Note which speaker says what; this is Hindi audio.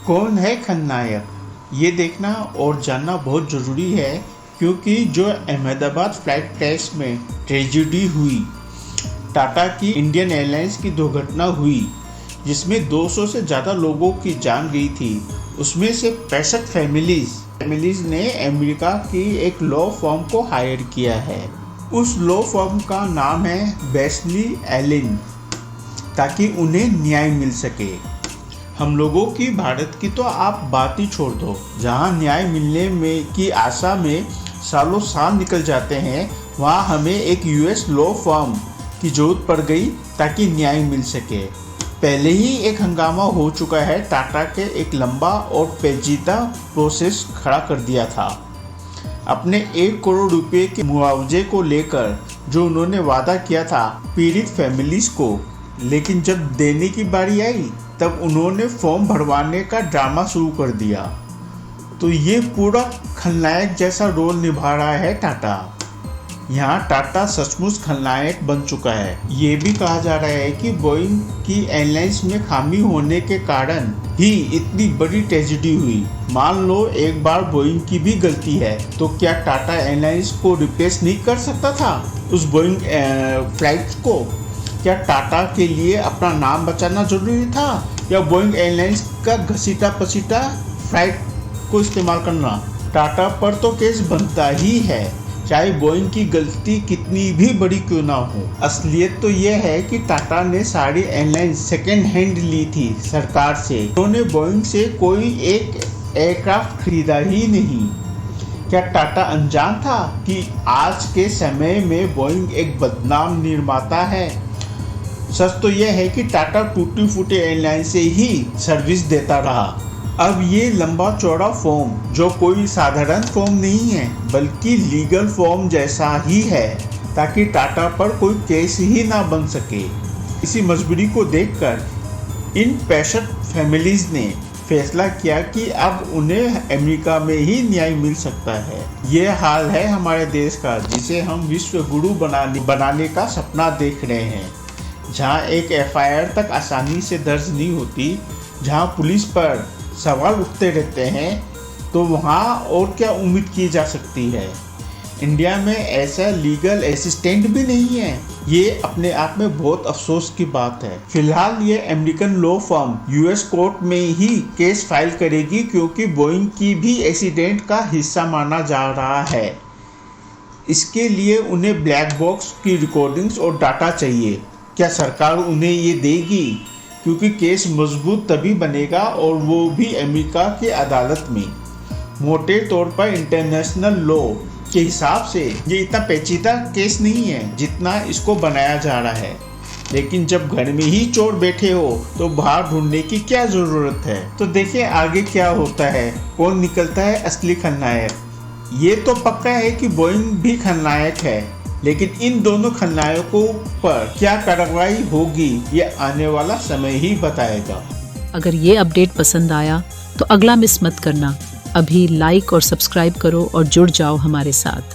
Speaker 1: कौन है खलनायक, ये देखना और जानना बहुत ज़रूरी है, क्योंकि जो अहमदाबाद फ्लाइट क्रैश में ट्रेजेडी हुई, टाटा की इंडियन एयरलाइंस की दुर्घटना हुई जिसमें 200 से ज़्यादा लोगों की जान गई थी, उसमें से 65 फैमिलीज ने अमेरिका की एक लॉ फर्म को हायर किया है। उस लॉ फर्म का नाम है बेस्ली एलिन, ताकि उन्हें न्याय मिल सके। हम लोगों की भारत की तो आप बात ही छोड़ दो, जहां न्याय मिलने में की आशा में सालों साल निकल जाते हैं, वहां हमें एक यूएस लॉ फर्म की जरूरत पड़ गई ताकि न्याय मिल सके। पहले ही एक हंगामा हो चुका है, टाटा के एक लंबा और पेचीदा प्रोसेस खड़ा कर दिया था अपने 1 करोड़ रुपए के मुआवजे को लेकर, जो उन्होंने वादा किया था पीड़ित फैमिलीज को। लेकिन जब देने की बारी आई तब उन्होंने फॉर्म भरवाने का ड्रामा शुरू कर दिया। तो ये पूरा खलनायक जैसा रोल निभा रहा है टाटा। यहाँ टाटा सचमुच खलनायक बन चुका है। ये भी कहा जा रहा है कि बोइंग की एयरलाइंस में खामी होने के कारण ही इतनी बड़ी ट्रेजेडी हुई। मान लो एक बार बोइंग की भी गलती है, तो क्या टाटा एयरलाइंस को रिप्लेस नहीं कर सकता था उस बोइंग फ्लाइट को? क्या टाटा के लिए अपना नाम बचाना जरूरी था, या बोइंग एयरलाइंस का घसीटा पसीटा फ्लाइट को इस्तेमाल करना? टाटा पर तो केस बनता ही है, चाहे बोइंग की गलती कितनी भी बड़ी क्यों ना हो। असलियत तो यह है कि टाटा ने सारी एयरलाइंस सेकेंड हैंड ली थी सरकार से। उन्होंने बोइंग से कोई एक एयरक्राफ्ट खरीदा ही नहीं। क्या टाटा अनजान था कि आज के समय में बोइंग एक बदनाम निर्माता है? सच तो यह है कि टाटा टूटी फूटी एयरलाइन से ही सर्विस देता रहा। अब ये लंबा चौड़ा फॉर्म, जो कोई साधारण फॉर्म नहीं है बल्कि लीगल फॉर्म जैसा ही है, ताकि टाटा पर कोई केस ही ना बन सके। इसी मजबूरी को देखकर इन 65 फैमिलीज ने फैसला किया कि अब उन्हें अमेरिका में ही न्याय मिल सकता है। ये हाल है हमारे देश का, जिसे हम विश्व गुरु बनाने का सपना देख रहे हैं। जहां एक एफआईआर तक आसानी से दर्ज नहीं होती, जहां पुलिस पर सवाल उठते रहते हैं, तो वहां और क्या उम्मीद की जा सकती है। इंडिया में ऐसा लीगल असिस्टेंट भी नहीं है। ये अपने आप में बहुत अफसोस की बात है। फिलहाल ये American law firm US court में ही केस फाइल करेगी, क्योंकि बोइंग की भी एक्सीडेंट का हिस्सा माना जा रहा है। इसके लिए उन्हें ब्लैक बॉक्स की रिकॉर्डिंग्स और डाटा चाहिए। क्या सरकार उन्हें ये देगी? क्योंकि केस मजबूत तभी बनेगा, और वो भी अमेरिका की अदालत में। मोटे तौर पर इंटरनेशनल लॉ के हिसाब से ये इतना पेचीदा केस नहीं है जितना इसको बनाया जा रहा है। लेकिन जब घर में ही चोर बैठे हो तो बाहर ढूंढने की क्या ज़रूरत है? तो देखिए आगे क्या होता है, कौन निकलता है असली खलनायक। ये तो पक्का है कि बोइंग भी खलनायक है, लेकिन इन दोनों खलनायकों पर क्या कार्रवाई होगी ये आने वाला समय ही बताएगा।
Speaker 2: अगर ये अपडेट पसंद आया तो अगला मिस मत करना। अभी लाइक और सब्सक्राइब करो और जुड़ जाओ हमारे साथ।